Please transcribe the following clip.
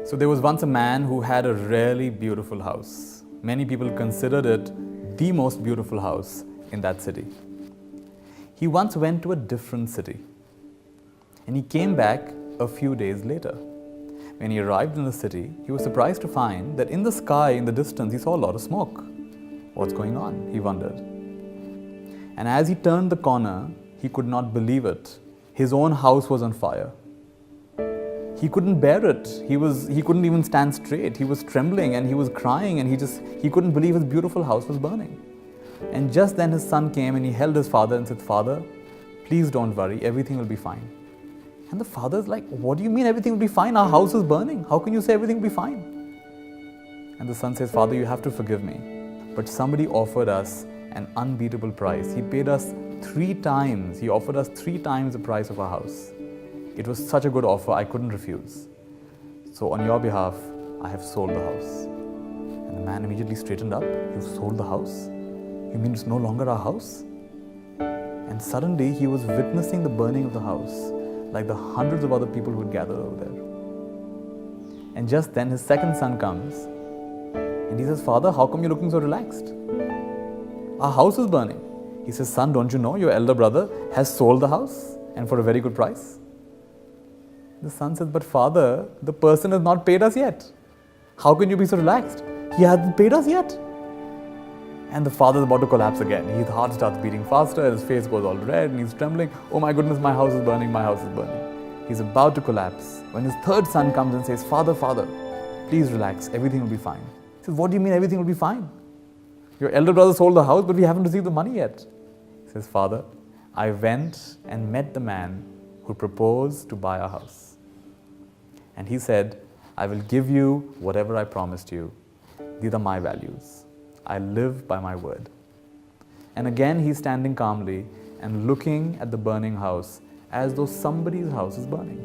So there was once a man who had a really beautiful house. Many people considered it the most beautiful house in that city. He once went to a different city and he came back a few days later. When he arrived in the city, he was surprised to find that in the sky, in the distance, he saw a lot of smoke. What's going on? He wondered. And as he turned the corner, he could not believe it. His own house was on fire. He couldn't bear it. He couldn't even stand straight. He was trembling and he was crying and he couldn't believe his beautiful house was burning. And just then his son came and he held his father and said, "Father, please don't worry, everything will be fine." And the father's like, "What do you mean everything will be fine? Our house is burning. How can you say everything will be fine?" And the son says, "Father, you have to forgive me. But somebody offered us an unbeatable price. He paid us 3 times. He offered us 3 times the price of our house. It was such a good offer, I couldn't refuse. So on your behalf, I have sold the house." And the man immediately straightened up. "You sold the house? You mean it's no longer our house?" And suddenly he was witnessing the burning of the house, like the hundreds of other people who had gathered over there. And just then his second son comes and he says, "Father, how come you're looking so relaxed? Our house is burning." He says, "Son, don't you know your elder brother has sold the house and for a very good price?" The son says, "But father, the person has not paid us yet. How can you be so relaxed? He hasn't paid us yet." And the father is about to collapse again. His heart starts beating faster, his face goes all red and he's trembling. "Oh my goodness, my house is burning, my house is burning." He's about to collapse when his third son comes and says, "Father, father, please relax, everything will be fine." He says, "What do you mean everything will be fine? Your elder brother sold the house, but we haven't received the money yet." He says, "Father, I went and met the man who proposed to buy our house. And he said, I will give you whatever I promised you. These are my values. I live by my word." And again, he's standing calmly and looking at the burning house as though somebody's house is burning.